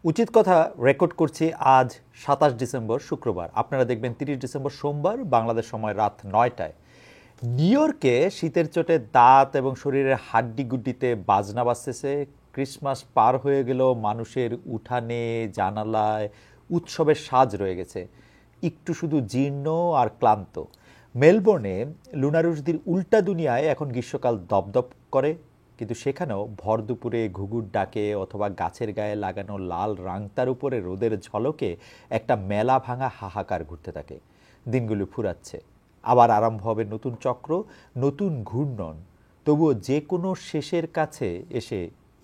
উচিত কথা রেকর্ড করছি আজ 27 ডিসেম্বর শুক্রবার। আপনারা দেখবেন 30 ডিসেম্বর সোমবার বাংলাদেশ সময় রাত 9টায়। নিউ ইয়র্কে শীতের চোটে দাঁত এবং শরীরের হাড্ডিগুড্ডিতে বাজনা বাজতেছে। ক্রিসমাস পার হয়ে গেল, মানুষের উঠানে জানালায় উৎসবের সাজ রয়ে গেছে, একটু শুধু জীর্ণ আর ক্লান্ত। মেলবোর্নে লুনারুশদির উল্টা দুনিয়ায় এখন গ্রীষ্মকাল দপদপ করে, কিন্তু সেখানেও ভর দুপুরে ঘুঘুর ডাকে অথবা গাছের গায়ে লাগানো লাল রাংতার উপরে রোদের ঝলকে একটা মেলা ভাঙা হাহাকার ঘুরতে থাকে। দিনগুলো ফুরাচ্ছে, আবার আরম্ভ হবে নতুন চক্র, নতুন ঘূর্ণন। তবুও যে কোনো শেষের কাছে এসে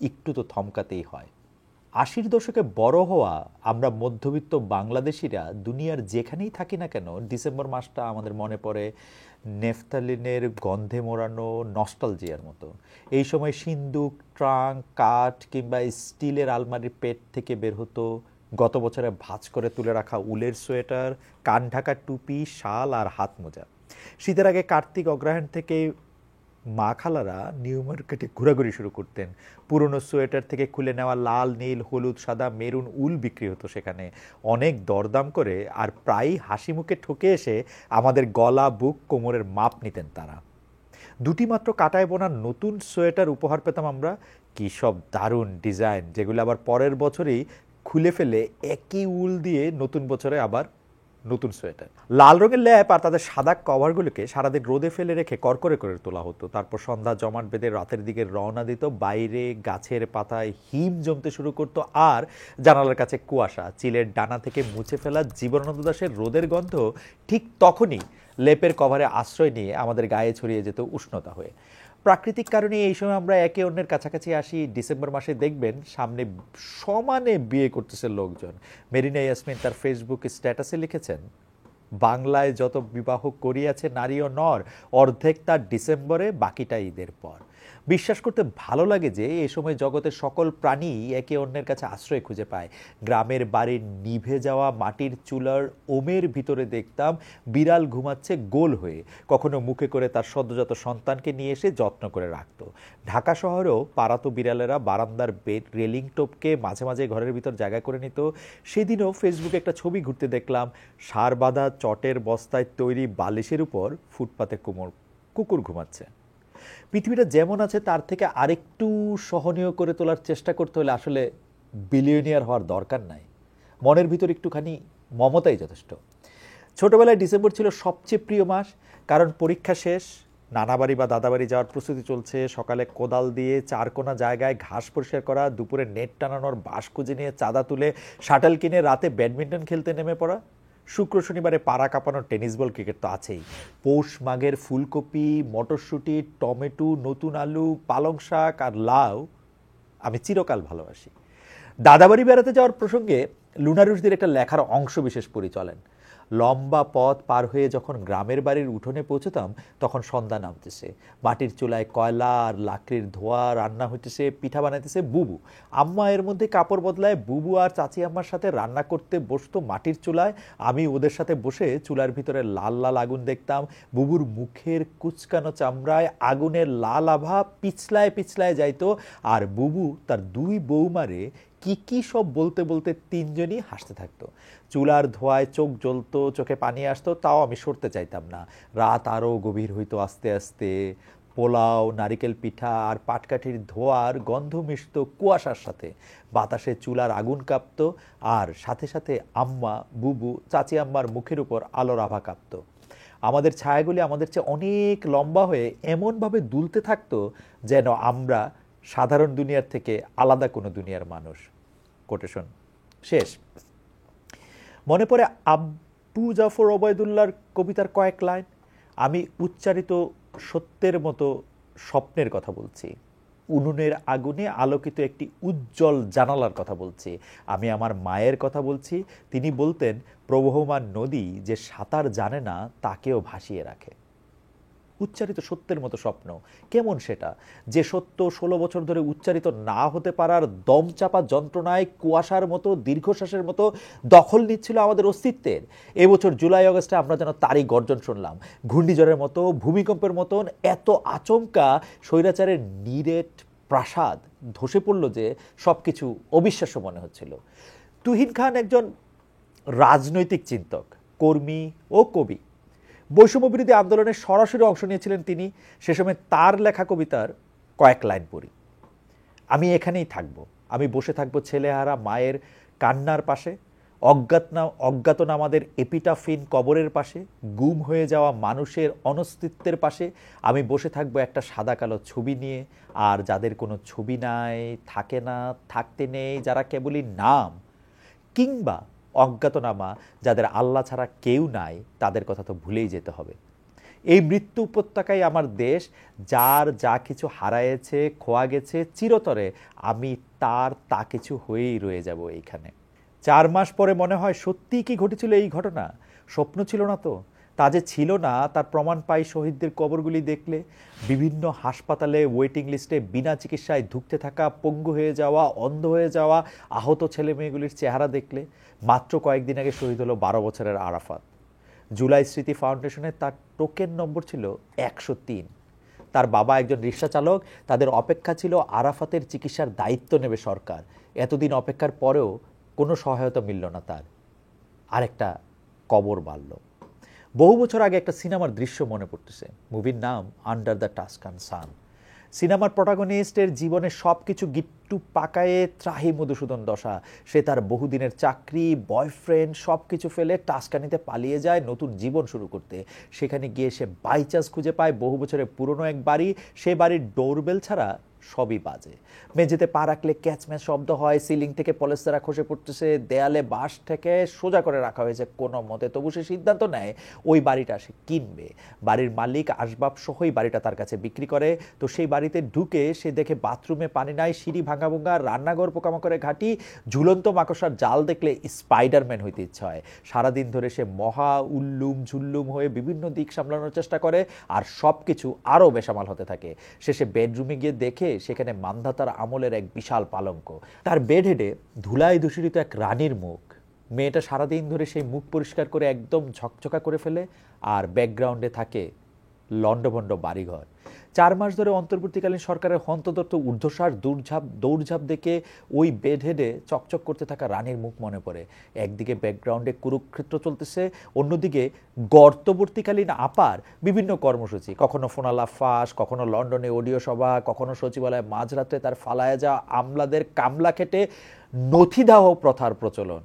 একটু তো থমকাতেই হয়। 80-র দশকে বড় হওয়া আমরা মধ্যবিত্ত বাংলাদেশিরা দুনিয়ার যেখানেই থাকি না কেন, ডিসেম্বর মাসটা আমাদের মনে পড়ে নেফতালিনের গন্ধে মোড়ানো নস্টালজিয়ার মতো। এই সময় সিন্দুক, ট্রাঙ্ক, কাঠ কিংবা স্টিলের আলমারির পেট থেকে বের হতো গত বছরে ভাঁজ করে তুলে রাখা উলের সোয়েটার, কান ঢাকা টুপি, শাল আর হাত মোজা। শীতের আগে কার্তিক অগ্রহায়ণ থেকে মা খালারা নিউ মার্কেটে ঘোরাঘুরি শুরু করতেন। পুরনো সোয়েটার থেকে খুলে নেওয়া লাল, নীল, হলুদ, সাদা, মেরুন উল বিক্রি হতো সেখানে, অনেক দরদাম করে। আর প্রায়ই হাসি মুখে ঠকে এসে আমাদের গলা, বুক, কোমরের মাপ নিতেন তারা। দুটি মাত্র কাটায় বোনা নতুন সোয়েটার উপহার পেতাম আমরা। কী সব দারুণ ডিজাইন, যেগুলো আবার পরের বছরেই খুলে ফেলে একই উল দিয়ে নতুন বছরে আবার নতুন সোয়েটার। লাল রঙের ল্যাপ আর তাদের সাদা কভারগুলোকে সারাদিন রোদে ফেলে রেখে করকরে করে তোলা হতো। তারপর সন্ধ্যা জমাট বেঁধে রাতের দিকে রওনা দিত। বাইরে গাছের পাতায় হিম জমতে শুরু করতো, আর জানালার কাছে কুয়াশা। চিলের ডানা থেকে মুছে ফেলা জীবনানন্দ দাশের রোদের গন্ধ ঠিক তখনই লেপের কভারে আশ্রয় নিয়ে আমাদের গায়ে ছড়িয়ে যেত উষ্ণতা হয়ে। প্রাকৃতিক কারণে এই সময় আমরা একে অন্যের কাছাকাছি আসি। ডিসেম্বর মাসে দেখবেন সামনে সমানে বিয়ে করতেছে লোকজন। মেরিনা ইয়াসমিন তার ফেসবুক স্ট্যাটাসে লিখেছেন, বাংলায় যত বিবাহ করিয়াছে নারী ও নর, অর্ধেক তার ডিসেম্বরে, বাকিটা ঈদের পর। বিশ্বাস করতে ভালো লাগে যে এ সময় জগতের সকল প্রাণী একে অন্যের কাছে আশ্রয় খুঁজে পায়। গ্রামের বাড়ির নিভে যাওয়া মাটির চুলার ওমের ভিতরে দেখতাম বিড়াল ঘুমাচ্ছে গোল হয়ে, কখনো মুখে করে তার সদ্যজাত সন্তানকে নিয়ে এসে যত্ন করে রাখত। ঢাকা শহরেও পাড়াতো বিড়ালেরা বারান্দার রেলিং টপকে মাঝে মাঝে ঘরের ভিতর জায়গা করে নিত। সেদিনও ফেসবুকে একটা ছবি ঘুরতে দেখলাম, সার বাঁধা চটের বস্তায় তৈরি বালিশের উপর ফুটপাতে কুকুর ঘুমাচ্ছে। পৃথিবীটা যেমন আছে তার থেকে আরেকটু সহনীয় করে তোলার চেষ্টা করতে হলে আসলে বিলিয়নিয়ার হওয়ার দরকার নাই। মনের ভিতর একটুখানি মমতাই যথেষ্ট। ছোটবেলায় ডিসেম্বর ছিল সবচেয়ে প্রিয় মাস, কারণ পরীক্ষা শেষ, নানাবাড়ি বা দাদাবাড়ি যাওয়ার প্রস্তুতি চলছে। সকালে কোদাল দিয়ে চারকোনা জায়গায় ঘাস পরিষ্কার করা, দুপুরে নেট টানানোর বাঁশ খুঁজে নিয়ে চাঁদা তুলে শাটল কিনে রাতে ব্যাডমিন্টন খেলতে নেমে পড়া। শুক্র শনিবারে পাড়া কাঁপানো টেনিস বল, ক্রিকেট তো আছেই। পৌষ মাঘের ফুলকপি, মটরশুঁটি, টমেটো, নতুন আলু, পালং শাক আর লাউ আমি চিরকাল ভালোবাসি। দাদাবাড়ি বেড়াতে যাওয়ার প্রসঙ্গে লুনারুশদের একটা লেখার অংশ বিশেষ পড়ি চলেন। লম্বা পথ পার হয়ে যখন গ্রামের বাড়ির উঠোনে পৌঁছতাম, তখন সন্ধ্যা নামতেছে। মাটির চুলায় কয়লা আর লাকড়ির ধোয়া রান্না হইতেছে, পিঠা বানাইতেছে বুবু। আম্মা এর মধ্যে কাপড় বদলায় বুবু আর চাচি আম্মার সাথে রান্না করতে বসতো মাটির চুলায়। আমি ওদের সাথে বসে চুলার ভিতরে লাল লাল আগুন দেখতাম। বুবুর মুখের কুচকানো চামড়ায় আগুনের লাল আভা পিছলায় পিছলায় যাইতো, আর বুবু তার দুই বৌমারে কি কি সব বলতে বলতে তিনজনই হাসতে থাকতো। চুলার ধোঁয়ায় চোখ জ্বলতো, চোখে পানি আসতো, তাও আমি সরতে চাইতাম না। রাত আরও গভীর হইতো আস্তে আস্তে। পোলাও, নারিকেল পিঠা আর পাটকাঠির ধোঁয়ার গন্ধ মিশত কুয়াশার সাথে। বাতাসে চুলার আগুন কাঁপত, আর সাথে সাথে আম্মা, বুবু, চাচি আম্মার মুখের উপর আলোর আভা কাঁপত। আমাদের ছায়াগুলি আমাদের চেয়ে অনেক লম্বা হয়ে এমনভাবে দুলতে থাকতো যেন আমরা সাধারণ দুনিয়ার থেকে আলাদা কোনো দুনিয়ার মানুষ। কোটেশন শেষ। মনে পড়ে আবু জাফর ওবায়দুল্লাহর কবিতার কয়েক লাইন। আমি উচ্চারিত সত্যের মতো স্বপ্নের কথা বলছি, উনুনের আগুনে আলোকিত একটি উজ্জ্বল জানালার কথা বলছি। আমি আমার মায়ের কথা বলছি। তিনি বলতেন, প্রবহমান নদী যে সাঁতার জানে না তাকেও ভাসিয়ে রাখে। উচ্চারিত সত্যের মতো স্বপ্ন কেমন সেটা, যে সত্য 16 বছর ধরে উচ্চারিত না হতে পারার দমচাপা যন্ত্রণায় কুয়াশার মতো, দীর্ঘশ্বাসের মতো দখল নিচ্ছিল আমাদের অস্তিত্বের। এবছর জুলাই আগস্টে আমরা যেন তারই গর্জন শুনলাম। ঘূর্ণিঝড়ের মতো, ভূমিকম্পের মতন, এত আচমকা স্বৈরাচারের নিরেট প্রাসাদ ধসে পড়ল যে সব কিছু অবিশ্বাস্য মনে হচ্ছিল। তুহিন খান একজন রাজনৈতিক চিন্তক, কর্মী ও কবি। বৈষম্য বিরোধী আন্দোলনে সরাসরি অংশ নিয়েছিলেন তিনি। সে সময় তার লেখা কবিতার কয়েক লাইন পড়ি। আমি এখানেই থাকব, আমি বসে থাকবো ছেলেহারা মায়ের কান্নার পাশে, অজ্ঞাতনামাদের এপিটাফিন কবরের পাশে, গুম হয়ে যাওয়া মানুষের অনস্তিত্বের পাশে। আমি বসে থাকবো একটা সাদা কালো ছবি নিয়ে, আর যাদের কোনো ছবি নাই, থাকে না, থাকতে নেই, যারা কেবলই নাম, কিংবা অজ্ঞাতনামা, যাদের আল্লাহ ছাড়া কেউ নাই, তাদের কথা তো ভুলেই যেতে হবে। এই মৃত্যু উপত্যকায় আমার দেশ, যার যা কিছু হারায়েছে, খোয়া গেছে, চিরতরে আমি তার তা কিছু হয়েই রয়ে যাব এইখানে। 4 মাস পরে মনে হয় সত্যিই কি ঘটেছিল এই ঘটনা, স্বপ্ন ছিল না তো। তা যে ছিল না তার প্রমাণ পাই শহীদদের কবরগুলি দেখলে, বিভিন্ন হাসপাতালে ওয়েটিং লিস্টে বিনা চিকিৎসায় ধুঁকতে থাকা, পঙ্গু হয়ে যাওয়া, অন্ধ হয়ে যাওয়া আহত ছেলে মেয়েগুলির চেহারা দেখলে। মাত্র কয়েকদিন আগে শহীদ হলো 12 বছরের আরাফাত। জুলাই স্মৃতি ফাউন্ডেশনে তার টোকেন নম্বর ছিল 103। তার বাবা একজন রিক্সা চালক। তাদের অপেক্ষা ছিল আরাফাতের চিকিৎসার দায়িত্ব নেবে সরকার। এতদিন অপেক্ষার পরেও কোনো সহায়তা মিলল না তার। আরেকটা কবর বাড়ল। বহু বছর আগে একটা সিনেমার দৃশ্য মনে পড়তেছে। মুভির নাম আন্ডার দ্য টাস্কান সান। সিনেমার প্রটাগনিস্টের জীবনে সব কিছু গিট্টু পাকায়ে ত্রাহি মধুসূদন দশা। সে তার বহুদিনের চাকরি, বয়ফ্রেন্ড সব কিছু ফেলে টাস্কানিতে পালিয়ে যায় নতুন জীবন শুরু করতে। সেখানে গিয়ে সে বাই চান্স খুঁজে পায় বহু বছরের পুরনো এক বাড়ি। সে বাড়ির ডোরবেল ছাড়া সবই বাজে। মেঝেতে পা রাখলে ক্যাচম্যাচ শব্দ হয়, সিলিং থেকে পলেস্তারা খসে পড়তেছে, দেয়ালে বাঁশ থেকে সোজা করে রাখা হয়েছে কোনো মতে। তবু সে সিদ্ধান্ত নেয় ওই বাড়িটা সে কিনবে। বাড়ির মালিক আসবাব সহই বাড়িটা তার কাছে বিক্রি করে। তো সেই বাড়িতে ঢুকে সে দেখে বাথরুমে পানি নাই, সিঁড়ি ভাঙা ভুঙ্গা, রান্নাঘর পোকামাকড়ে ঘাঁটি, ঝুলন্ত মাকড়সার জাল দেখলে স্পাইডারম্যান হইতে ইচ্ছা হয়। সারাদিন ধরে সে মহা উল্লুম ঝুল্লুম হয়ে বিভিন্ন দিক সামলানোর চেষ্টা করে, আর সব কিছু আরও বেসামাল হতে থাকে। শেষে বেডরুমে গিয়ে দেখে সেখানে মান্ধাতার আমলের এক বিশাল পালঙ্ক। তার বেড হেডে ধুলায় দূষিত এক রানীর মুখ। মেয়েটা সারাদিন ধরে সেই মুখ পরিষ্কার করে একদম ঝকঝকা করে ফেলে, আর ব্যাকগ্রাউন্ডে থাকে লন্ডভন্ড বাড়িঘর। 4 মাস ধরে অন্তর্বর্তীকালীন সরকারের হন্তদত্ত ঊর্ধ্বশ্বাস দৌড়ঝাঁপ দেখে ওই বেড হেডে চকচক করতে থাকা রানীর মুখ মনে পড়ে। একদিকে ব্যাকগ্রাউন্ডে কুরুক্ষেত্র চলতেছে, অন্যদিকে গর্তবর্তীকালীন আপার বিভিন্ন কর্মসূচি। কখনো ফোনালাপ ফাঁস, কখনো লন্ডনে অডিও সভা, কখনো সচিবালয়ে মাঝরাতে তার ফালায়া যাওয়া আমলাদের কামলা খেটে নথিদাহ প্রথার প্রচলন।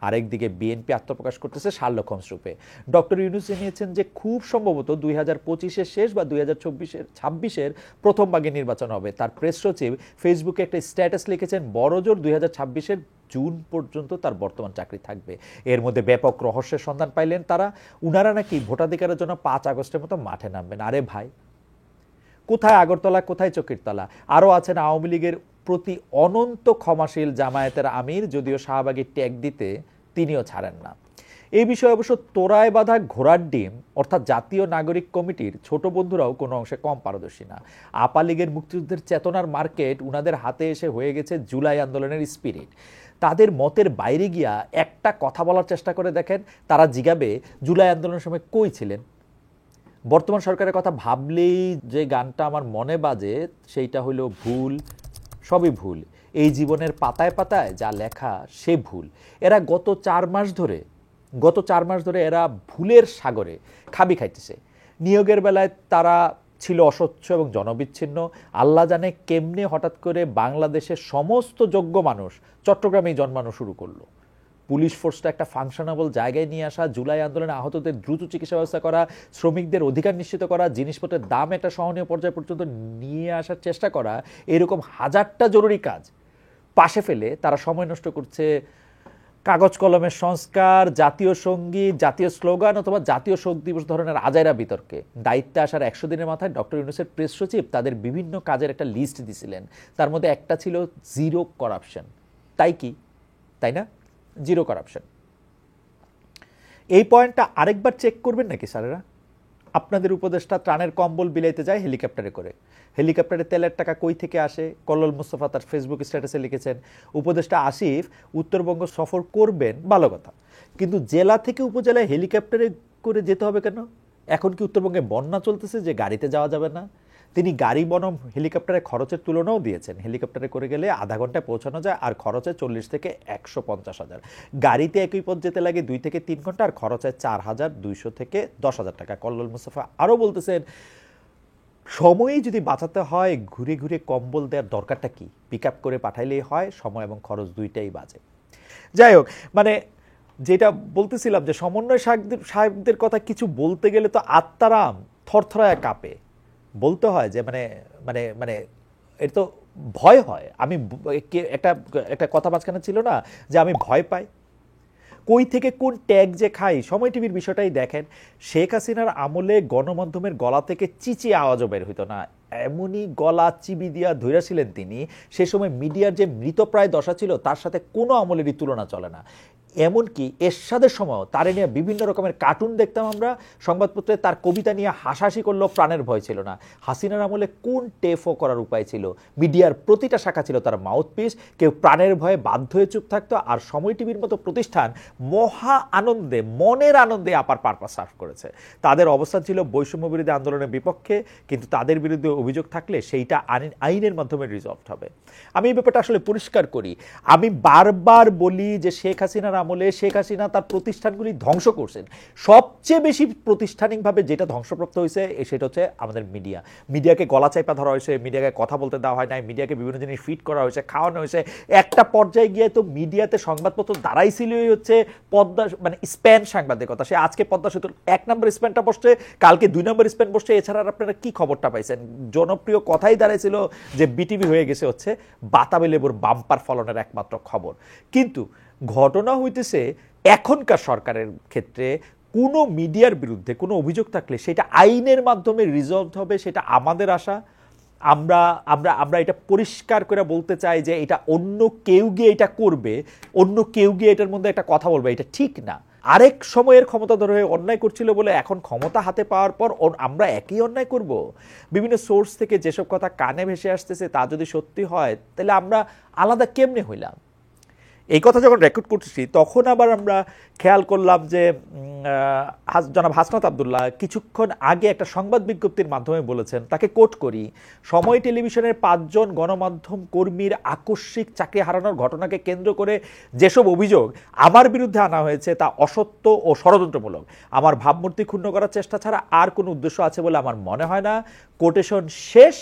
আরেকদিকে বিএনপি আত্মপ্রকাশ করতেছে শার্লক হোমস রূপে। ডক্টর ইউনূস জানিয়েছেন যে খুব সম্ভবত 2025-এর শেষ বা 2026-এর প্রথম ভাগে নির্বাচন হবে। তার প্রেস সচিব ফেসবুকে একটা স্ট্যাটাস লিখেছেন, বড়জোর 2026-এর জুন পর্যন্ত তার বর্তমান চাকরি থাকবে। এর মধ্যে ব্যাপক রহস্যের সন্ধান পাইলেন তারা। উনারা নাকি ভোটাধিকারের জন্য 5 আগস্টের মতো মাঠে নামবেন। আরে ভাই, কোথায় আগরতলা, কোথায় চকিরতলা? আরও আছেন আওয়ামী লীগের প্রতি অনন্ত ক্ষমাশীল জামায়াতের আমির, যদিও শাহবাগী ট্যাগ দিতে তিনিও ছাড়েন না। এই বিষয়ে অবশ্য তোরায় বাঁধা ঘোড়ার ডিম অর্থাৎ জাতীয় নাগরিক কমিটির ছোট বন্ধুরাও কোনো অংশে কম পারদর্শী না। আপা লীগের মুক্তিযুদ্ধের চেতনার মার্কেট উনাদের হাতে এসে হয়ে গেছে জুলাই আন্দোলনের স্পিরিট। তাদের মতের বাইরে গিয়া একটা কথা বলার চেষ্টা করে দেখেন, তারা জিগাবে জুলাই আন্দোলনের সময় কই ছিলেন? বর্তমান সরকারের কথা ভাবলেই যে গানটা আমার মনে বাজে সেইটা হলো ভুল, সবই ভুল, এই জীবনের পাতায় পাতায় যা লেখা সে ভুল। এরা গত 4 মাস ধরে এরা ভুলের সাগরে খাবি খাইতেছে। নিয়োগের বেলায় তারা ছিল অস্বচ্ছ এবং জনবিচ্ছিন্ন। আল্লাহ জানে কেমনে হঠাৎ করে বাংলাদেশের সমস্ত যোগ্য মানুষ চট্টগ্রামেই জন্মানো শুরু করলো। পুলিশ ফোর্সটা একটা ফাংশনেবল জায়গায় নিয়ে আসা, জুলাই আন্দোলনে আহতদের দ্রুত চিকিৎসা ব্যবস্থা করা, শ্রমিকদের অধিকার নিশ্চিত করা, জিনিসপত্রের দাম একটা সহনীয় পর্যায় পর্যন্ত নিয়ে আসার চেষ্টা করা, এরকম হাজারটা জরুরি কাজ পাশে ফেলে তারা সময় নষ্ট করছে কাগজ কলমের সংস্কার, জাতীয় সঙ্গীত, জাতীয় স্লোগান অথবা জাতীয় শোক দিবস ধরনের আজাইরা বিতর্কে। দায়িত্বে আসার 100 দিনের মাথায় ডক্টর ইউনূসের প্রেস সচিব তাদের বিভিন্ন কাজের একটা লিস্ট দিছিলেন। তার মধ্যে একটা ছিল জিরো করাপশন। তাই না? Zero corruption. এই পয়েন্টটা আরেকবার চেক করবেন নাকি স্যারেরা? আপনাদের উপদেষ্টা ত্রাণের কম্বল বিলাইতে যায় হেলিকপ্টারে করে। হেলিকপ্টারে তেলের টাকা কই থেকে আসে? কল্লোল মুস্তফা তার ফেসবুক স্ট্যাটাসে লিখেছেন, উপদেষ্টা আসিফ উত্তরবঙ্গ সফর করবেন, ভালো কথা, কিন্তু জেলা থেকে উপজেলায় হেলিকপ্টারে করে যেতে হবে কেন? এখন কি উত্তরবঙ্গে বন্যা চলতেছে যে গাড়িতে যাওয়া যাবে না? তিনি গাড়ি বনাম হেলিকপ্টারে খরচের তুলনাও দিয়েছেন। হেলিকপ্টারে করে গেলে আধা ঘন্টায় পৌঁছানো যায়, আর খরচে 40 থেকে 150,000। গাড়িতে একই পথ যেতে লাগে 2 থেকে 3 ঘন্টা, আর খরচে 4,200 থেকে 10,000 টাকা। কল্লোল মুস্তাফা আরও বলতেছেন, সময়ই যদি বাঁচাতে হয় ঘুরে ঘুরে কম্বল দেওয়ার দরকারটা কি, পিক আপ করে পাঠাইলেই হয়, সময় এবং খরচ দুইটাই বাজে। যাই হোক, মানে যেটা বলতেছিলাম যে সমন্বয় সাহেবদের কথা কিছু বলতে গেলে তো আত্মারাম থরথরায় কাঁপে। বলতে হয় যে মানে মানে মানে এর তো ভয় হয়। আমি একটা একটা কথা মাঝখানে ছিল না যে আমি ভয় পাই, কই থেকে কোন ট্যাগ যে খাই। সময় টিভির বিষয়টাই দেখেন, শেখ হাসিনার আমলে গণমাধ্যমের গলা থেকে চিচিয়ে আওয়াজও বের হইতো না, এমনই গলা চিবি দিয়া ধৈরাছিলেন তিনি। সে সময় মিডিয়ার যে মৃতপ্রায় দশা ছিল তার সাথে কোনো আমলেরই তুলনা চলে না। এমনকি এরশাদের সময়ও তারে নিয়ে বিভিন্ন রকমের কার্টুন দেখতাম আমরা সংবাদপত্রে, তার কবিতা নিয়ে হাসাহাসি করলেও প্রাণের ভয় ছিল না। হাসিনার আমলে কোন টেফও করার উপায় ছিল? মিডিয়ার প্রতিটা শাখা ছিল তার মাউথপিস, কেউ প্রাণের ভয়ে বাধ্য হয়ে চুপ থাকতো, আর সময় টিভির মতো প্রতিষ্ঠান মহা আনন্দে, মনের আনন্দে আপার পারপাস সার্ভ করেছে। তাদের অবস্থান ছিল বৈষম্য বিরোধী আন্দোলনের বিপক্ষে, কিন্তু তাদের বিরুদ্ধে অভিযোগ থাকলে সেইটা আইনের মাধ্যমে রিজলভ হবে। আমি এই ব্যাপারটা আসলে পরিষ্কার করি। আমি বারবার বলি যে শেখ হাসিনার আমলে শেখ হাসিনা তার প্রতিষ্ঠানগুলি ধ্বংস করছেন। সবচেয়ে বেশি প্রাতিষ্ঠানিকভাবে যেটা ধ্বংসপ্রাপ্ত হয়েছে সেটা হচ্ছে আমাদের মিডিয়া। মিডিয়াকে গলা চাইপা ধরা হয়েছে, মিডিয়াকে কথা বলতে দেওয়া হয় নাই, মিডিয়াকে বিভিন্ন জিনিস ফিট করা হয়েছে, খাওয়ানো হয়েছে। একটা পর্যায়ে গিয়ে তো মিডিয়াতে সংবাদপত্র দাঁড়াইছিলই হচ্ছে পদ্মা, মানে স্প্যান সাংবাদিকতা। সে আজকে পদ্মা সেতুর 1 নম্বর স্প্যানটা বসছে, কালকে 2 নম্বর স্প্যান বসছে। এছাড়া আপনারা কি খবরটা পাইছেন? জনপ্রিয় কথাই দাঁড়াইছিল যে বিটিভি হয়ে গেছে হচ্ছে বাতাবি লেবুর বাম্পার ফলনের একমাত্র খবর। কিন্তু ঘটনা হইতেছে এখনকার সরকারের ক্ষেত্রে কোনো মিডিয়ার বিরুদ্ধে কোনো অভিযোগ থাকলে সেটা আইনের মাধ্যমে রিজলভ হবে, সেটা আমাদের আশা। আমরা আমরা আমরা এটা পরিষ্কার করে বলতে চাই যে এটা অন্য কেউ গিয়ে এটা করবে, অন্য কেউ গিয়ে এটার মধ্যে একটা কথা বলবে, এটা ঠিক না। আরেক সময়ের ক্ষমতাধর হয়ে অন্যায় করছিল বলে এখন ক্ষমতা হাতে পাওয়ার পর আমরা একই অন্যায় করব? বিভিন্ন সোর্স থেকে যেসব কথা কানে ভেসে আসতেছে তা যদি সত্যি হয় তাহলে আমরা আলাদা কেমনে হইলাম? এই কথা যখন রেকর্ড করতেছি তখন আবার আমরা খেয়াল করলাম যে জনাব হাসনাত আবদুল্লাহ কিছুক্ষণ আগে একটা সংবাদ বিজ্ঞপ্তির মাধ্যমে বলেছেন, তাকে কোট করি, সময় টেলিভিশনের 5 জন গণমাধ্যম কর্মীর আকস্মিক চাকরি হারানোর ঘটনাকে কেন্দ্র করে যেসব অভিযোগ আমার বিরুদ্ধে আনা হয়েছে তা অসত্য ও ষড়যন্ত্রমূলক। আমার ভাবমূর্তি ক্ষুণ্ণ করার চেষ্টা ছাড়া আর কোনো উদ্দেশ্য আছে বলে আমার মনে হয় না। কোটেশন শেষ।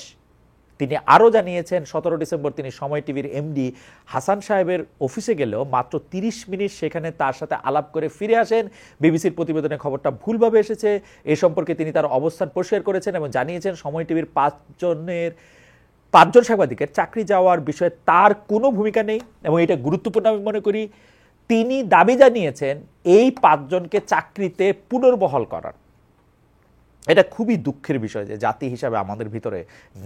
তিনি আরও জানিয়েছেন 17 ডিসেম্বর তিনি সময় টিভির এমডি হাসান সাহেবের অফিসে গেলেও মাত্র 30 মিনিট সেখানে তার সাথে আলাপ করে ফিরে আসেন। বিবিসির প্রতিবেদনে খবরটা ভুলভাবে এসেছে, এ সম্পর্কে তিনি তার অবস্থান পরিষ্কার করেছেন এবং জানিয়েছেন সময় টিভির 5 জন সাংবাদিকের চাকরি যাওয়ার বিষয়ে তার কোনো ভূমিকা নেই এবং এটা গুরুত্বপূর্ণ আমি মনে করি। তিনি দাবি জানিয়েছেন এই 5 জনকে চাকরিতে পুনর্বহাল করার। এটা খুবই দুঃখের বিষয় যে জাতি হিসাবে আমাদের ভিতরে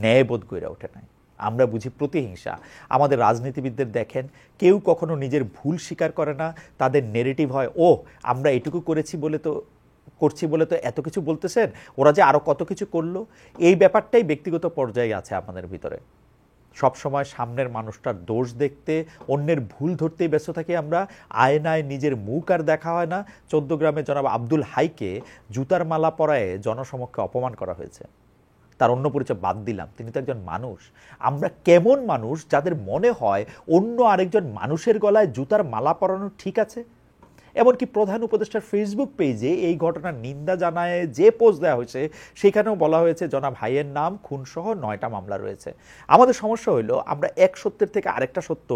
ন্যায়বোধ গড়ে ওঠে নাই। আমরা বুঝি প্রতিহিংসা। আমাদের রাজনীতিবিদদের দেখেন, কেউ কখনো নিজের ভুল স্বীকার করে না। তাদের নেগেটিভ হয়, ও আমরা এটুকু করছি বলে তো এত কিছু বলতেছেন, ওরা যে আরো কত কিছু করলো। এই ব্যাপারটাই ব্যক্তিগত পর্যায়ে আছে আমাদের ভিতরে। সবসময় সামনের মানুষটার দোষ দেখতে, অন্যের ভুল ধরতেই ব্যস্ত থাকি আমরা। আয়নায় নিজের মুখ আর দেখা হয় না। 14 গ্রামে জনাব আব্দুল হাইকে জুতার মালা পরায়ে জনসমক্ষে অপমান করা হয়েছে। তার অন্য পরিচয় বাদ দিলাম, তিনি তো একজন মানুষ। আমরা কেমন মানুষ যাদের মনে হয় অন্য আরেকজন মানুষের গলায় জুতার মালা পরানো ঠিক আছে? এমনকি প্রধান উপদেষ্টার ফেসবুক পেজে এই ঘটনার নিন্দা জানায় যে পোস্ট দেওয়া হয়েছে সেখানেও বলা হয়েছে জনাব হাইয়ের নাম খুনসহ 9টা মামলা রয়েছে। আমাদের সমস্যা হলো আমরা এক সত্যের থেকে আরেকটা সত্য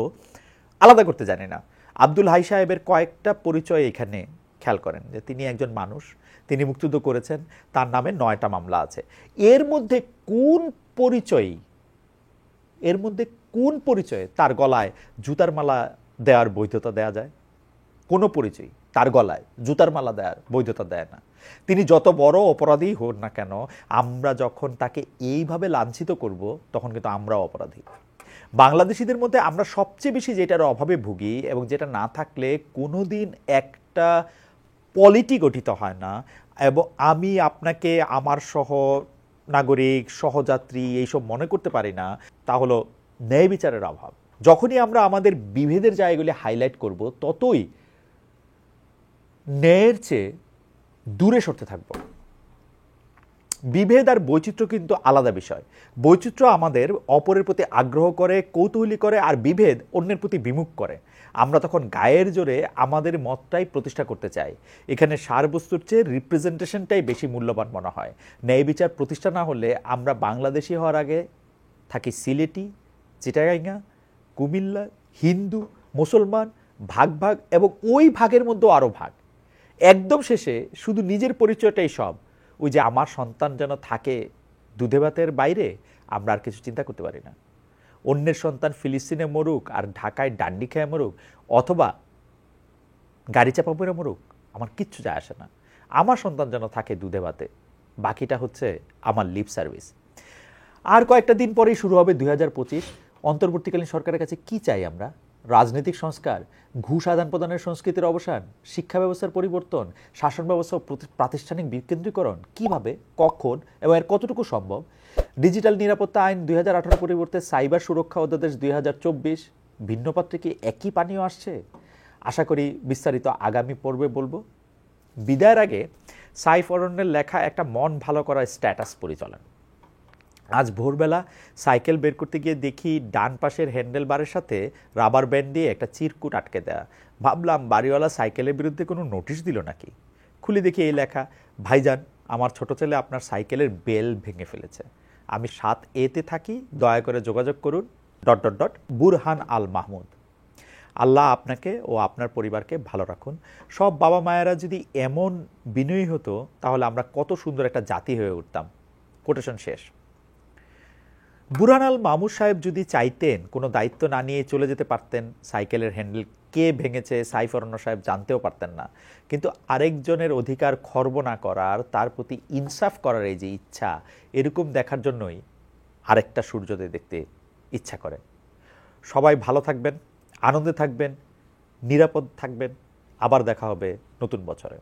আলাদা করতে জানি না। আব্দুল হাই সাহেবের কয়েকটা পরিচয় এখানে খেয়াল করেন যে তিনি একজন মানুষ, তিনি মুক্তিযুদ্ধ করেছেন, তার নামে 9টা মামলা আছে। এর মধ্যে কোন পরিচয়ে তার গলায় জুতার মালা দেওয়ার বৈধতা দেয়া যায়? কোনো পরিচয় তার গলায় জুতার মালা দেওয়ার বৈধতা দেয় না। তিনি যত বড় অপরাধী হোক না কেন, আমরা যখন তাকে এইভাবে লাঞ্ছিত করব তখন কিন্তু আমরাও অপরাধী। বাংলাদেশিদের মধ্যে আমরা সবচেয়ে বেশি যেটার অভাবে ভুগি এবং যেটা না থাকলে কোনোদিন একটা পলিটি গঠিত হয় না। এবং আমি আপনাকে আমার সহ নাগরিক, সহযাত্রী এইসব মনে করতে পারি না, তা হলো ন্যায় বিচারের অভাব। যখনই আমরা আমাদের বিভেদের জায়গাগুলি হাইলাইট করব ততই ন্যায়ের চেয়ে দূরে সরতে থাকবো। বিভেদ আর বৈচিত্র্য কিন্তু আলাদা বিষয়। বৈচিত্র্য আমাদের অপরের প্রতি আগ্রহ করে, কৌতূহলী করে, আর বিভেদ অন্যের প্রতি বিমুখ করে। আমরা তখন গায়ের জোরে আমাদের মতটাই প্রতিষ্ঠা করতে চাই। এখানে সারবস্তুর চেয়ে রিপ্রেজেন্টেশনটাই বেশি মূল্যবান মনে হয়। ন্যায় বিচার প্রতিষ্ঠা না হলে আমরা বাংলাদেশি হওয়ার আগে থাকি সিলেটি, চিটাগাঙ্গা, কুমিল্লা, হিন্দু, মুসলমান, ভাগ ভাগ, এবং ওই ভাগের মধ্যেও আরও ভাগ। একদম শেষে শুধু নিজের পরিচয়টাই সব। ওই যে আমার সন্তান যেন থাকে দুধে ভাতের বাইরে, আমরা আর কিছু চিন্তা করতে পারি না। অন্যের সন্তান ফিলিস্তিনে মরুক আর ঢাকায় ডান্ডি খেয়ে মরুক, অথবা গাড়ি চাপা পড়ে মরুক, আমার কিচ্ছু যায় আসে না। আমার সন্তান যেন থাকে দুধে ভাতে, বাকিটা হচ্ছে আমার লিপ সার্ভিস। আর কয়েকটা দিন পরেই শুরু হবে 2025। অন্তর্বর্তীকালীন সরকারের কাছে কি চাই আমরা? রাজনৈতিক সংস্কার, ঘুষ আদান প্রদানের সংস্কৃতির অবসান, শিক্ষা ব্যবস্থার পরিবর্তন, শাসন ব্যবস্থা ও প্রাতিষ্ঠানিক বিকেন্দ্রীকরণ। কিভাবে, কখন এবং এর কতটুকু সম্ভব? ডিজিটাল নিরাপত্তা আইন 2018 পরিবর্তে সাইবার সুরক্ষা অধ্যাদেশ 2024, ভিন্নপাত্রে কি একই পানীয় আসছে? আশা করি বিস্তারিত আগামী পর্বে বলবো। বিদায়ের আগে সাইফ অরণ্যের লেখা একটা মন ভালো করার স্ট্যাটাস পরিচালন। আজ ভোরবেলা সাইকেল বের করতে গিয়ে দেখি ডান পাশের হ্যান্ডেল বারের সাথে রাবার ব্যান্ড দিয়ে একটা চিরকুট আটকে দেয়া। ভাবলাম বাড়িওয়ালা সাইকেলের বিরুদ্ধে কোনো নোটিশ দিল নাকি। খুলে দেখি এই লেখা, ভাইজান, আমার ছোট ছেলে আপনার সাইকেলের বেল ভেঙে ফেলেছে। আমি 7A-তে থাকি, দয়া করে যোগাযোগ করুন, ... বুরহান আল মাহমুদ। আল্লাহ আপনাকে ও আপনার পরিবারকে ভালো রাখুন। সব বাবা মায়েরা যদি এমন বিনয়ী হতো তাহলে আমরা কত সুন্দর একটা জাতি হয়ে উঠতাম। কোটেশন শেষ। বুরহান আল মাহমুদ সাহেব যদি চাইতেন কোনো দায়িত্ব না নিয়ে চলে যেতে পারতেন। সাইকেলের হ্যান্ডেল কে ভেঙেছে সাইফ অরণ্য সাহেব জানতেও পারতেন না। কিন্তু আরেকজনের অধিকার খর্ব না করার, তার প্রতি ইনসাফ করার এই যে ইচ্ছা, এরকম দেখার জন্যই আরেকটা সূর্যোদয় দেখতে ইচ্ছা করে। সবাই ভালো থাকবেন, আনন্দে থাকবেন, নিরাপদ থাকবেন। আবার দেখা হবে নতুন বছরে।